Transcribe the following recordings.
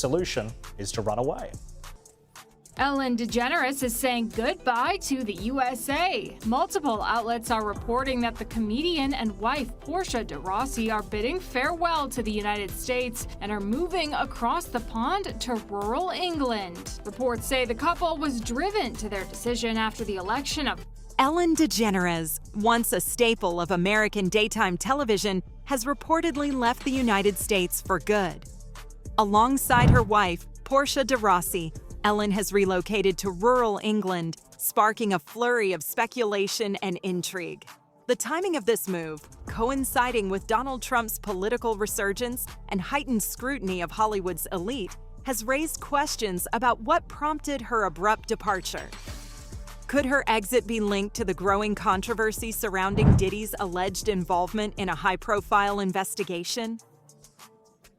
solution is to run away. Ellen DeGeneres is saying goodbye to the USA. Multiple outlets are reporting that the comedian and wife Portia de Rossi are bidding farewell to the United States and are moving across the pond to rural England. Reports say the couple was driven to their decision after the election of Ellen DeGeneres, once a staple of American daytime television, has reportedly left the United States for good. Alongside her wife, Portia de Rossi, Ellen has relocated to rural England, sparking a flurry of speculation and intrigue. The timing of this move, coinciding with Donald Trump's political resurgence and heightened scrutiny of Hollywood's elite, has raised questions about what prompted her abrupt departure. Could her exit be linked to the growing controversy surrounding Diddy's alleged involvement in a high-profile investigation?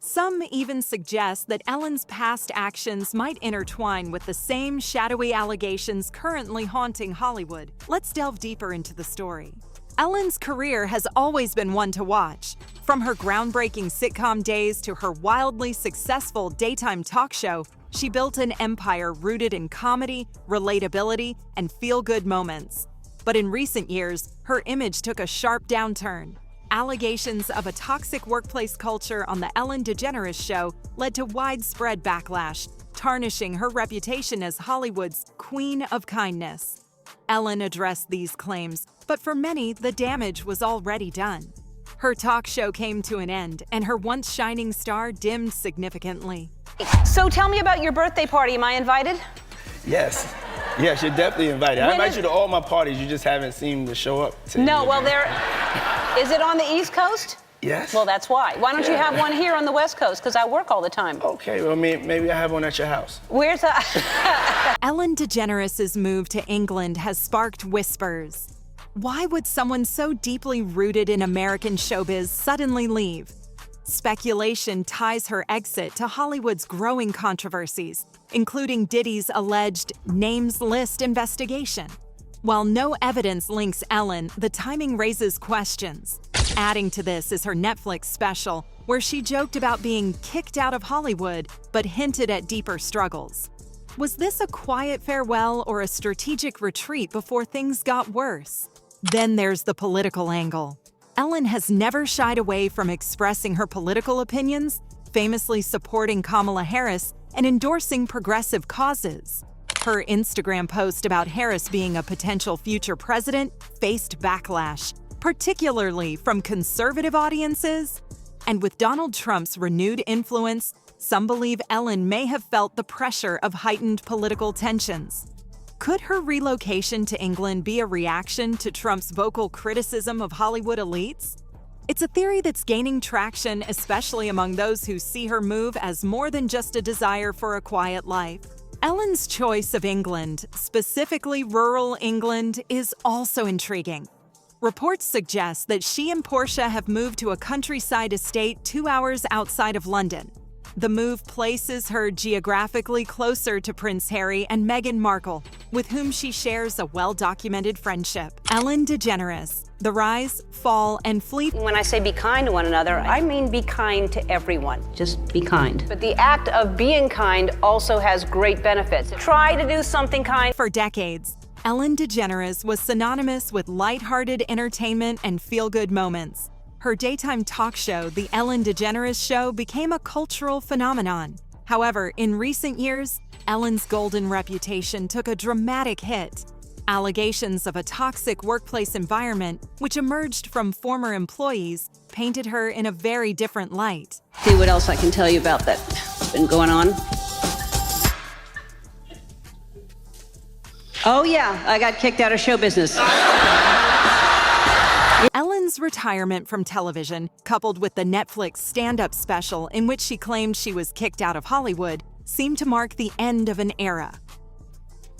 Some even suggest that Ellen's past actions might intertwine with the same shadowy allegations currently haunting Hollywood. Let's delve deeper into the story. Ellen's career has always been one to watch. From her groundbreaking sitcom days to her wildly successful daytime talk show, she built an empire rooted in comedy, relatability, and feel-good moments. But in recent years, her image took a sharp downturn. Allegations of a toxic workplace culture on The Ellen DeGeneres Show led to widespread backlash, tarnishing her reputation as Hollywood's Queen of Kindness. Ellen addressed these claims, but for many, the damage was already done. Her talk show came to an end, and her once shining star dimmed significantly. So tell me about your birthday party. Am I invited? Yes. Yes, you're definitely invited. I invite you to all my parties. You just haven't seemed to show up. No, well, is it on the East Coast? Yes. Well, that's why. Why don't you have one here on the West Coast? Because I work all the time. Okay, well, maybe I have one at your house. Where's that? Ellen DeGeneres' move to England has sparked whispers. Why would someone so deeply rooted in American showbiz suddenly leave? Speculation ties her exit to Hollywood's growing controversies, including Diddy's alleged names list investigation. While no evidence links Ellen, the timing raises questions. Adding to this is her Netflix special, where she joked about being kicked out of Hollywood, but hinted at deeper struggles. Was this a quiet farewell or a strategic retreat before things got worse? Then there's the political angle. Ellen has never shied away from expressing her political opinions, famously supporting Kamala Harris and endorsing progressive causes. Her Instagram post about Harris being a potential future president faced backlash, particularly from conservative audiences. And with Donald Trump's renewed influence, some believe Ellen may have felt the pressure of heightened political tensions. Could her relocation to England be a reaction to Trump's vocal criticism of Hollywood elites? It's a theory that's gaining traction, especially among those who see her move as more than just a desire for a quiet life. Ellen's choice of England, specifically rural England, is also intriguing. Reports suggest that she and Portia have moved to a countryside estate 2 hours outside of London. The move places her geographically closer to Prince Harry and Meghan Markle, with whom she shares a well-documented friendship. Ellen DeGeneres, the rise, fall, and fleet. When I say be kind to one another, I mean be kind to everyone. Just be kind. But the act of being kind also has great benefits. Try to do something kind. For decades, Ellen DeGeneres was synonymous with lighthearted entertainment and feel-good moments. Her daytime talk show, The Ellen DeGeneres Show, became a cultural phenomenon. However, in recent years, Ellen's golden reputation took a dramatic hit. Allegations of a toxic workplace environment, which emerged from former employees, painted her in a very different light. See what else I can tell you about that's been going on. Oh yeah, I got kicked out of show business. Ellen's retirement from television, coupled with the Netflix stand-up special in which she claimed she was kicked out of Hollywood, seemed to mark the end of an era.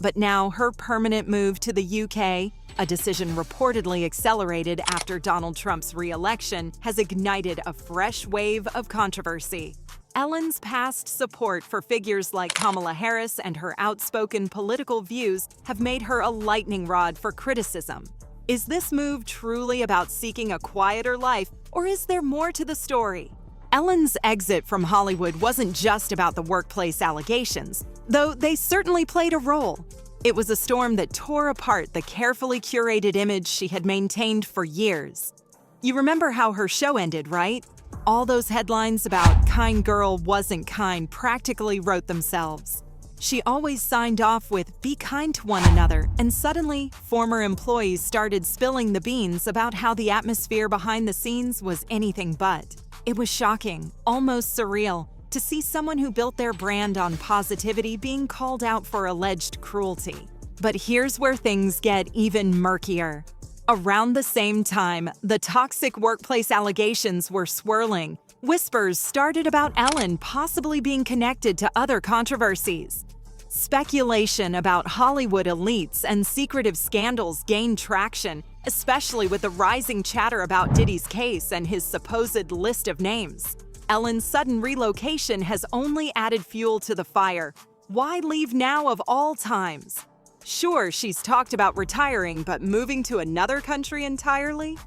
But now her permanent move to the UK, a decision reportedly accelerated after Donald Trump's re-election, has ignited a fresh wave of controversy. Ellen's past support for figures like Kamala Harris and her outspoken political views have made her a lightning rod for criticism. Is this move truly about seeking a quieter life, or is there more to the story? Ellen's exit from Hollywood wasn't just about the workplace allegations, though they certainly played a role. It was a storm that tore apart the carefully curated image she had maintained for years. You remember how her show ended, right? All those headlines about kind girl wasn't kind practically wrote themselves. She always signed off with "be kind to one another," and suddenly, former employees started spilling the beans about how the atmosphere behind the scenes was anything but. It was shocking, almost surreal, to see someone who built their brand on positivity being called out for alleged cruelty. But here's where things get even murkier. Around the same time, the toxic workplace allegations were swirling. Whispers started about Ellen possibly being connected to other controversies. Speculation about Hollywood elites and secretive scandals gained traction, especially with the rising chatter about Diddy's case and his supposed list of names. Ellen's sudden relocation has only added fuel to the fire. Why leave now of all times? Sure, she's talked about retiring, but moving to another country entirely?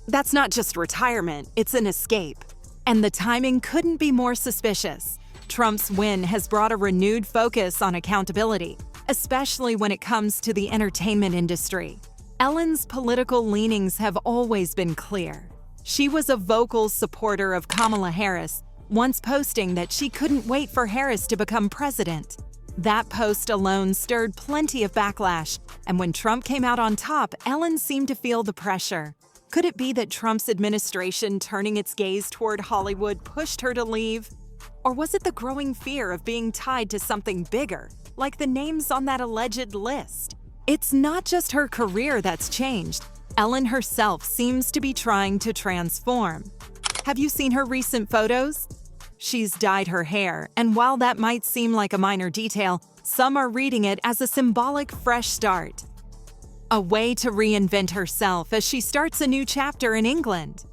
That's not just retirement, it's an escape. And the timing couldn't be more suspicious. Trump's win has brought a renewed focus on accountability, especially when it comes to the entertainment industry. Ellen's political leanings have always been clear. She was a vocal supporter of Kamala Harris, once posting that she couldn't wait for Harris to become president. That post alone stirred plenty of backlash, and when Trump came out on top, Ellen seemed to feel the pressure. Could it be that Trump's administration turning its gaze toward Hollywood pushed her to leave? Or was it the growing fear of being tied to something bigger, like the names on that alleged list? It's not just her career that's changed. Ellen herself seems to be trying to transform. Have you seen her recent photos? She's dyed her hair, and while that might seem like a minor detail, some are reading it as a symbolic fresh start. A way to reinvent herself as she starts a new chapter in England.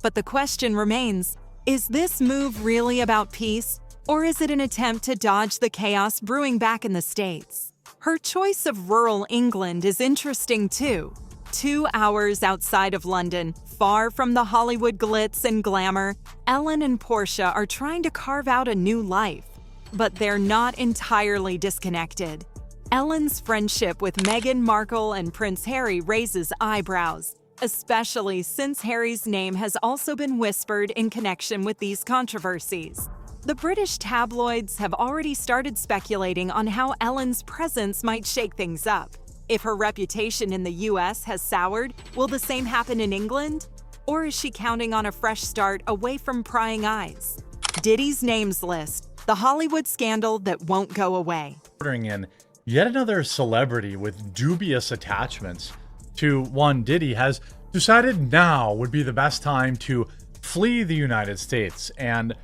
But the question remains, is this move really about peace, or is it an attempt to dodge the chaos brewing back in the States? Her choice of rural England is interesting too. 2 hours outside of London, far from the Hollywood glitz and glamour, Ellen and Portia are trying to carve out a new life. But they're not entirely disconnected. Ellen's friendship with Meghan Markle and Prince Harry raises eyebrows, especially since Harry's name has also been whispered in connection with these controversies. The British tabloids have already started speculating on how Ellen's presence might shake things up. If her reputation in the US has soured, will the same happen in England? Or is she counting on a fresh start away from prying eyes? Diddy's names list, the Hollywood scandal that won't go away. Ordering in yet another celebrity with dubious attachments to one Diddy has decided now would be the best time to flee the United States. And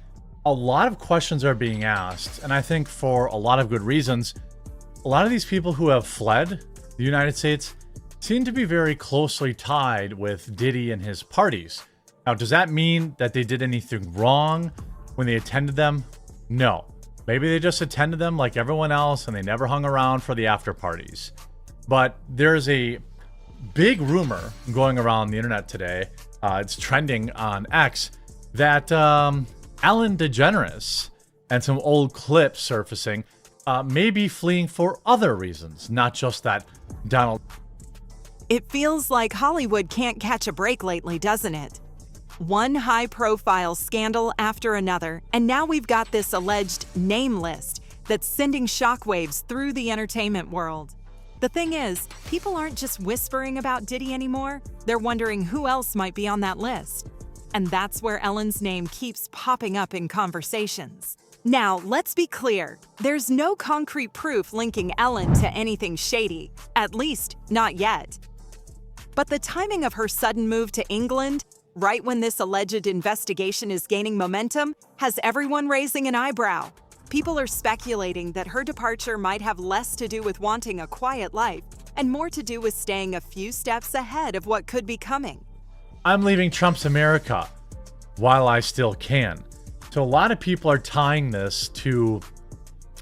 a lot of questions are being asked, and I think for a lot of good reasons. A lot of these people who have fled the United States seem to be very closely tied with Diddy and his parties. Now, does that mean that they did anything wrong when they attended them? No. Maybe they just attended them like everyone else and they never hung around for the after parties. But there's a big rumor going around the internet today, it's trending on X, that Ellen Degeneres and some old clips surfacing may be fleeing for other reasons, not just that Donald. It feels like Hollywood can't catch a break lately, doesn't it? One high-profile scandal after another, and now we've got this alleged name list that's sending shockwaves through the entertainment world. The thing is, people aren't just whispering about Diddy anymore, they're wondering who else might be on that list. And that's where Ellen's name keeps popping up in conversations. Now, let's be clear, there's no concrete proof linking Ellen to anything shady, at least not yet. But the timing of her sudden move to England, right when this alleged investigation is gaining momentum, has everyone raising an eyebrow. People are speculating that her departure might have less to do with wanting a quiet life and more to do with staying a few steps ahead of what could be coming. I'm leaving Trump's America while I still can. So a lot of people are tying this to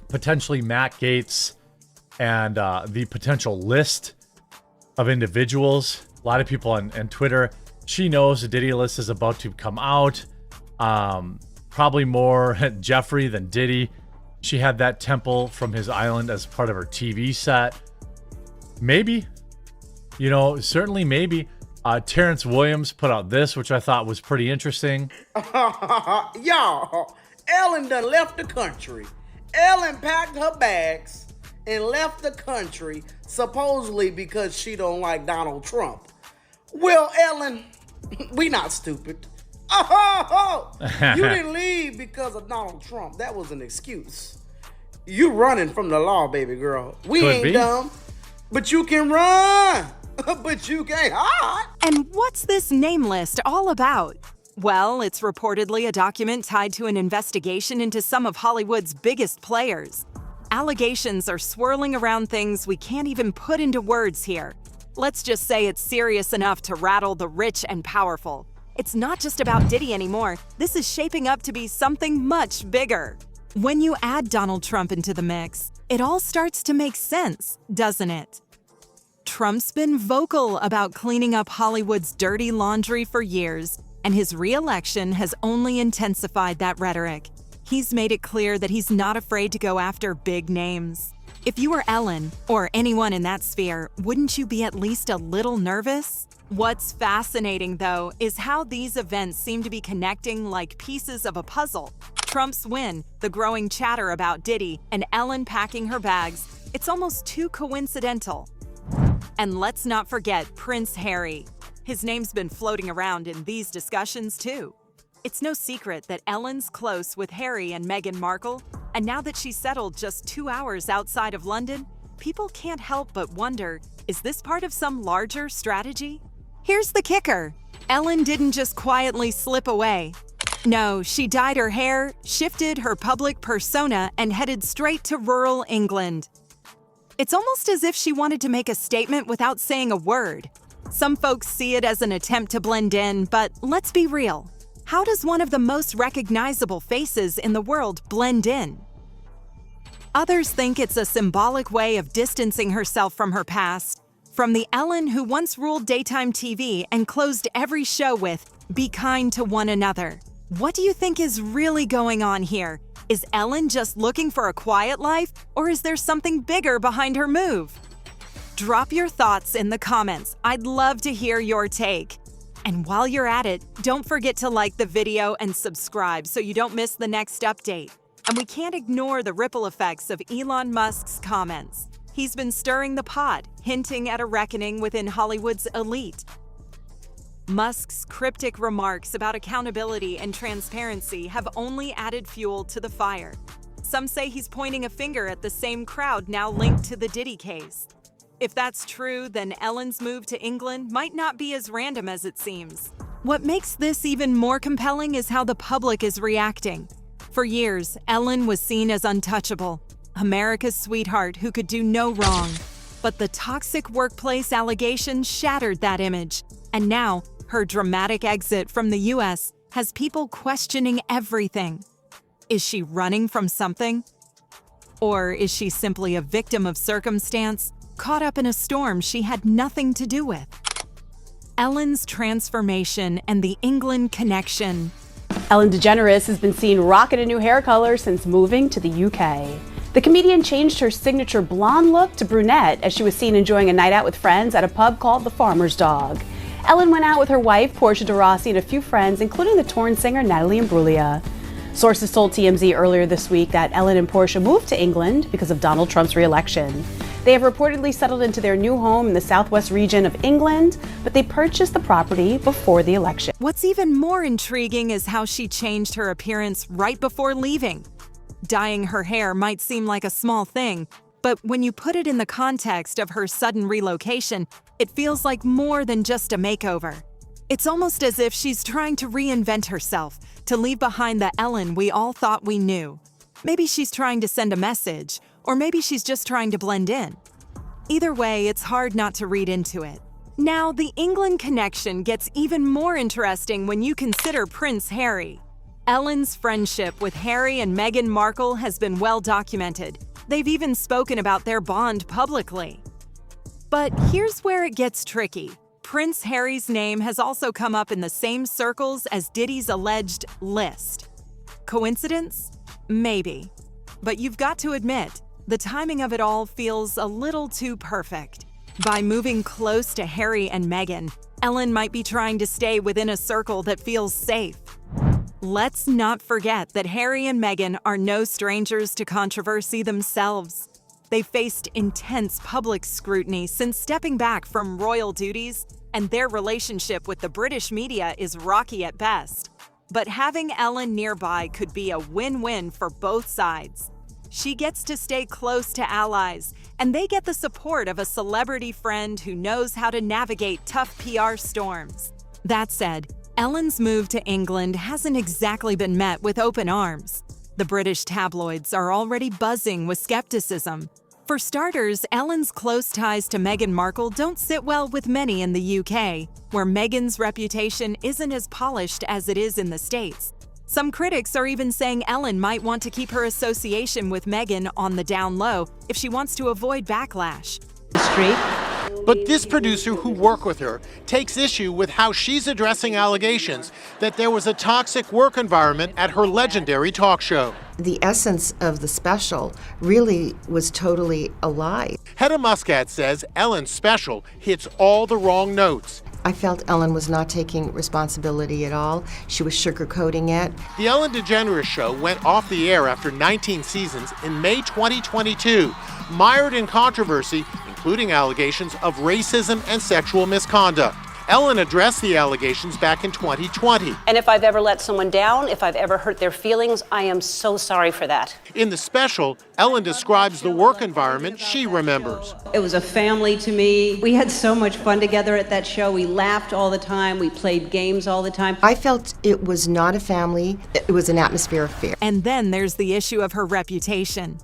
potentially Matt Gaetz and the potential list of individuals. A lot of people on Twitter, she knows the Diddy list is about to come out. Probably more Jeffrey than Diddy. She had that temple from his island as part of her TV set. Maybe, certainly maybe. Terrence Williams put out this, which I thought was pretty interesting. Y'all, Ellen done left the country. Ellen packed her bags and left the country, supposedly because she don't like Donald Trump. Well, Ellen, we not stupid. You didn't leave because of Donald Trump. That was an excuse. You running from the law, baby girl. We Could ain't be. dumb, but you can run. But you can't hide. And what's this name list all about? Well, it's reportedly a document tied to an investigation into some of Hollywood's biggest players. Allegations are swirling around things we can't even put into words here. Let's just say it's serious enough to rattle the rich and powerful. It's not just about Diddy anymore. This is shaping up to be something much bigger. When you add Donald Trump into the mix, it all starts to make sense, doesn't it? Trump's been vocal about cleaning up Hollywood's dirty laundry for years, and his re-election has only intensified that rhetoric. He's made it clear that he's not afraid to go after big names. If you were Ellen, or anyone in that sphere, wouldn't you be at least a little nervous? What's fascinating, though, is how these events seem to be connecting like pieces of a puzzle. Trump's win, the growing chatter about Diddy, and Ellen packing her bags, it's almost too coincidental. And let's not forget Prince Harry. His name's been floating around in these discussions, too. It's no secret that Ellen's close with Harry and Meghan Markle, and now that she's settled just 2 hours outside of London, people can't help but wonder, is this part of some larger strategy? Here's the kicker. Ellen didn't just quietly slip away. No, she dyed her hair, shifted her public persona, and headed straight to rural England. It's almost as if she wanted to make a statement without saying a word. Some folks see it as an attempt to blend in, but let's be real. How does one of the most recognizable faces in the world blend in? Others think it's a symbolic way of distancing herself from her past, from the Ellen who once ruled daytime TV and closed every show with, "Be kind to one another." What do you think is really going on here? Is Ellen just looking for a quiet life, or is there something bigger behind her move? Drop your thoughts in the comments. I'd love to hear your take. And while you're at it, don't forget to like the video and subscribe so you don't miss the next update. And we can't ignore the ripple effects of Elon Musk's comments. He's been stirring the pot, hinting at a reckoning within Hollywood's elite. Musk's cryptic remarks about accountability and transparency have only added fuel to the fire. Some say he's pointing a finger at the same crowd now linked to the Diddy case. If that's true, then Ellen's move to England might not be as random as it seems. What makes this even more compelling is how the public is reacting. For years, Ellen was seen as untouchable, America's sweetheart who could do no wrong. But the toxic workplace allegations shattered that image, and now, her dramatic exit from the US has people questioning everything. Is she running from something? Or is she simply a victim of circumstance, caught up in a storm she had nothing to do with? Ellen's transformation and the England connection. Ellen Degeneres has been seen rocking a new hair color since moving to the UK. The comedian changed her signature blonde look to brunette as she was seen enjoying a night out with friends at a pub called The Farmer's Dog. Ellen went out with her wife, Portia de Rossi, and a few friends, including the Torn singer Natalie Imbruglia. Sources told TMZ earlier this week that Ellen and Portia moved to England because of Donald Trump's re-election. They have reportedly settled into their new home in the southwest region of England, but they purchased the property before the election. What's even more intriguing is how she changed her appearance right before leaving. Dyeing her hair might seem like a small thing, but when you put it in the context of her sudden relocation, it feels like more than just a makeover. It's almost as if she's trying to reinvent herself, to leave behind the Ellen we all thought we knew. Maybe she's trying to send a message, or maybe she's just trying to blend in. Either way, it's hard not to read into it. Now, the England connection gets even more interesting when you consider Prince Harry. Ellen's friendship with Harry and Meghan Markle has been well documented. They've even spoken about their bond publicly. But here's where it gets tricky. Prince Harry's name has also come up in the same circles as Diddy's alleged list. Coincidence? Maybe. But you've got to admit, the timing of it all feels a little too perfect. By moving close to Harry and Meghan, Ellen might be trying to stay within a circle that feels safe. Let's not forget that Harry and Meghan are no strangers to controversy themselves. They faced intense public scrutiny since stepping back from royal duties, and their relationship with the British media is rocky at best. But having Ellen nearby could be a win-win for both sides. She gets to stay close to allies, and they get the support of a celebrity friend who knows how to navigate tough PR storms. That said, Ellen's move to England hasn't exactly been met with open arms. The British tabloids are already buzzing with skepticism. For starters, Ellen's close ties to Meghan Markle don't sit well with many in the UK, where Meghan's reputation isn't as polished as it is in the States. Some critics are even saying Ellen might want to keep her association with Meghan on the down low if she wants to avoid backlash. But this producer who worked with her takes issue with how she's addressing allegations that there was a toxic work environment at her legendary talk show. The essence of the special really was totally a lie. Hedda Muscat says Ellen's special hits all the wrong notes. I felt Ellen was not taking responsibility at all. She was sugarcoating it. The Ellen Degeneres show went off the air after 19 seasons in May 2022, mired in controversy, including allegations of racism and sexual misconduct. Ellen addressed the allegations back in 2020. And if I've ever let someone down, if I've ever hurt their feelings, I am so sorry for that. In the special, Ellen describes the work environment she remembers. It was a family to me. We had so much fun together at that show. We laughed all the time. We played games all the time. I felt it was not a family. It was an atmosphere of fear. And then there's the issue of her reputation.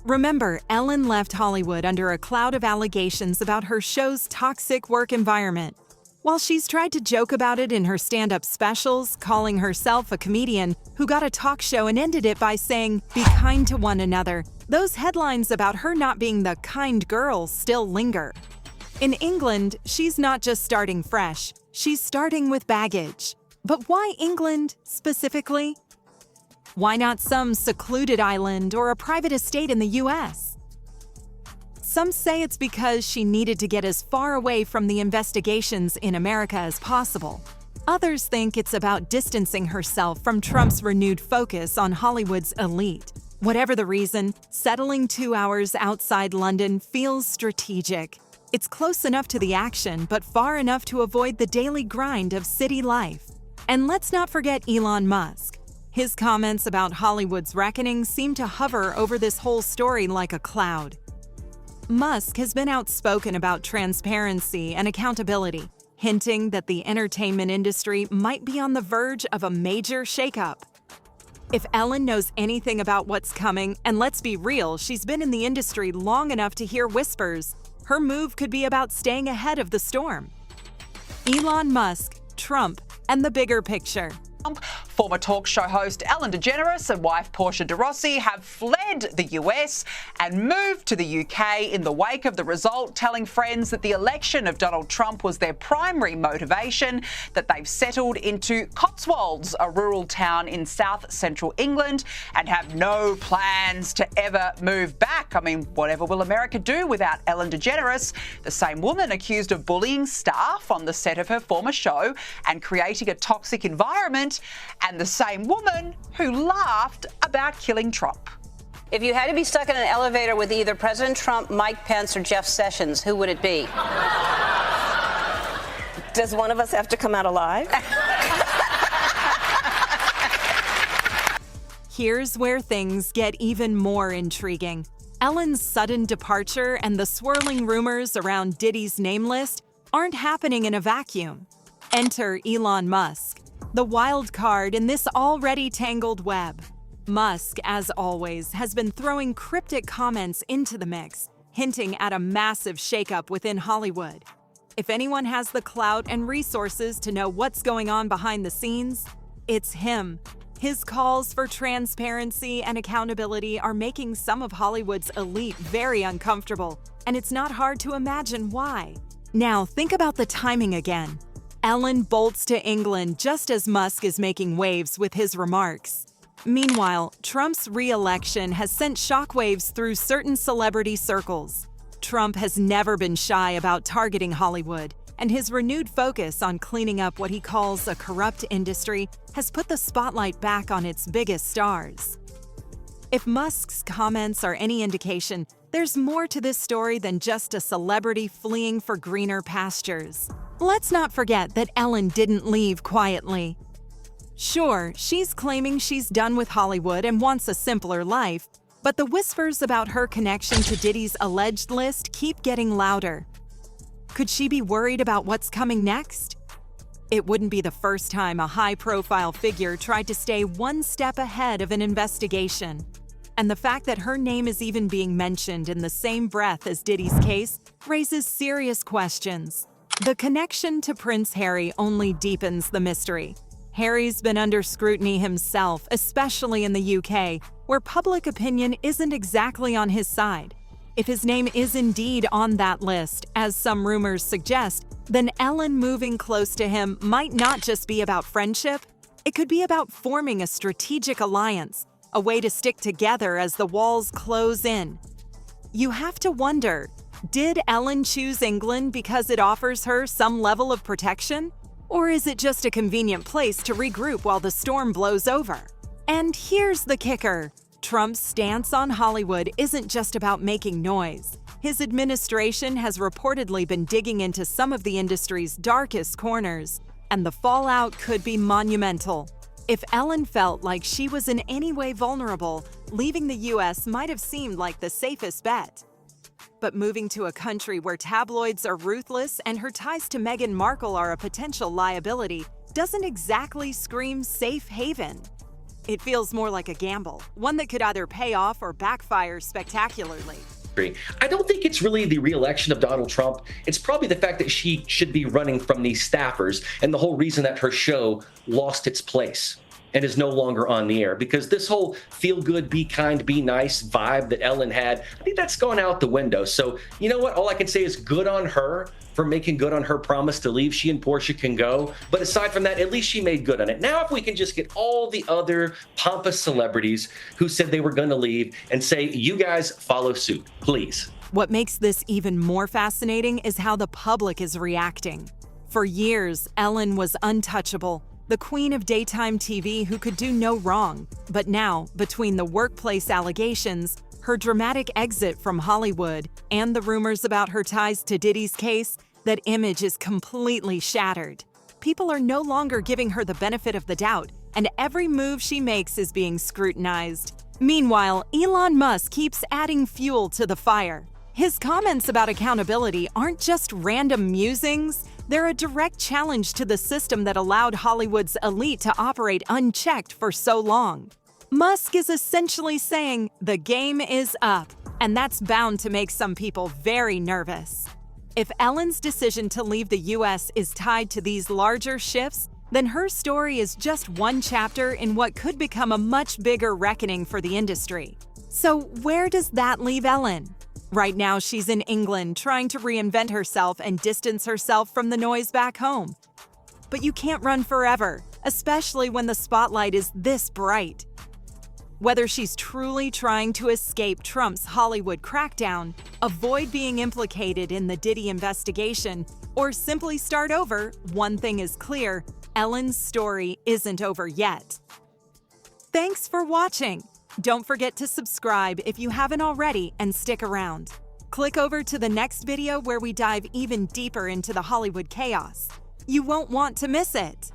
Remember, Ellen left Hollywood under a cloud of allegations about her show's toxic work environment. While she's tried to joke about it in her stand-up specials, calling herself a comedian who got a talk show and ended it by saying, "Be kind to one another," those headlines about her not being the kind girl still linger. In England, she's not just starting fresh, she's starting with baggage. But why England specifically? Why not some secluded island or a private estate in the US? Some say it's because she needed to get as far away from the investigations in America as possible. Others think it's about distancing herself from Trump's renewed focus on Hollywood's elite. Whatever the reason, settling 2 hours outside London feels strategic. It's close enough to the action, but far enough to avoid the daily grind of city life. And let's not forget Elon Musk. His comments about Hollywood's reckoning seem to hover over this whole story like a cloud. Musk has been outspoken about transparency and accountability, hinting that the entertainment industry might be on the verge of a major shakeup. If Ellen knows anything about what's coming, and let's be real, she's been in the industry long enough to hear whispers, her move could be about staying ahead of the storm. Elon Musk, Trump, and the bigger picture. Former talk show host Ellen Degeneres and wife Portia de Rossi have fled the US and moved to the UK in the wake of the result, telling friends that the election of Donald Trump was their primary motivation, that they've settled into Cotswolds, a rural town in south central England, and have no plans to ever move back. I mean, whatever will America do without Ellen DeGeneres, the same woman accused of bullying staff on the set of her former show and creating a toxic environment, and the same woman who laughed about killing Trump. If you had to be stuck in an elevator with either President Trump, Mike Pence, or Jeff Sessions, who would it be? Does one of us have to come out alive? Here's where things get even more intriguing. Ellen's sudden departure and the swirling rumors around Diddy's name list aren't happening in a vacuum. Enter Elon Musk, the wild card in this already tangled web. Musk, as always, has been throwing cryptic comments into the mix, hinting at a massive shakeup within Hollywood. If anyone has the clout and resources to know what's going on behind the scenes, it's him. His calls for transparency and accountability are making some of Hollywood's elite very uncomfortable, and it's not hard to imagine why. Now, think about the timing again. Ellen bolts to England just as Musk is making waves with his remarks. Meanwhile, Trump's re-election has sent shockwaves through certain celebrity circles. Trump has never been shy about targeting Hollywood, and his renewed focus on cleaning up what he calls a corrupt industry has put the spotlight back on its biggest stars. If Musk's comments are any indication, there's more to this story than just a celebrity fleeing for greener pastures. Let's not forget that Ellen didn't leave quietly. Sure, she's claiming she's done with Hollywood and wants a simpler life, but the whispers about her connection to Diddy's alleged list keep getting louder. Could she be worried about what's coming next? It wouldn't be the first time a high-profile figure tried to stay one step ahead of an investigation. And the fact that her name is even being mentioned in the same breath as Diddy's case raises serious questions. The connection to Prince Harry only deepens the mystery. Harry's been under scrutiny himself, especially in the UK, where public opinion isn't exactly on his side. If his name is indeed on that list, as some rumors suggest, then Ellen moving close to him might not just be about friendship. It could be about forming a strategic alliance, a way to stick together as the walls close in. You have to wonder, did Ellen choose England because it offers her some level of protection? Or is it just a convenient place to regroup while the storm blows over? And here's the kicker. Trump's stance on Hollywood isn't just about making noise. His administration has reportedly been digging into some of the industry's darkest corners, and the fallout could be monumental. If Ellen felt like she was in any way vulnerable, leaving the US might have seemed like the safest bet. But moving to a country where tabloids are ruthless and her ties to Meghan Markle are a potential liability doesn't exactly scream safe haven. It feels more like a gamble, one that could either pay off or backfire spectacularly. I don't think it's really the re-election of Donald Trump. It's probably the fact that she should be running from these staffers and the whole reason that her show lost its place and is no longer on the air, because this whole feel good, be kind, be nice vibe that Ellen had, I think that's gone out the window. So you know what? All I can say is good on her for making good on her promise to leave. She and Portia can go. But aside from that, at least she made good on it. Now, if we can just get all the other pompous celebrities who said they were going to leave and say, you guys follow suit, please. What makes this even more fascinating is how the public is reacting. For years, Ellen was untouchable, the queen of daytime TV who could do no wrong. But now, between the workplace allegations, her dramatic exit from Hollywood, and the rumors about her ties to Diddy's case, that image is completely shattered. People are no longer giving her the benefit of the doubt, and every move she makes is being scrutinized. Meanwhile, Elon Musk keeps adding fuel to the fire. His comments about accountability aren't just random musings. They're a direct challenge to the system that allowed Hollywood's elite to operate unchecked for so long. Musk is essentially saying the game is up, and that's bound to make some people very nervous. If Ellen's decision to leave the US is tied to these larger shifts, then her story is just one chapter in what could become a much bigger reckoning for the industry. So where does that leave Ellen? Right now, she's in England trying to reinvent herself and distance herself from the noise back home. But you can't run forever, especially when the spotlight is this bright. Whether she's truly trying to escape Trump's Hollywood crackdown, avoid being implicated in the Diddy investigation, or simply start over, one thing is clear: Ellen's story isn't over yet. Thanks for watching. Don't forget to subscribe if you haven't already and stick around. Click over to the next video where we dive even deeper into the Hollywood chaos. You won't want to miss it.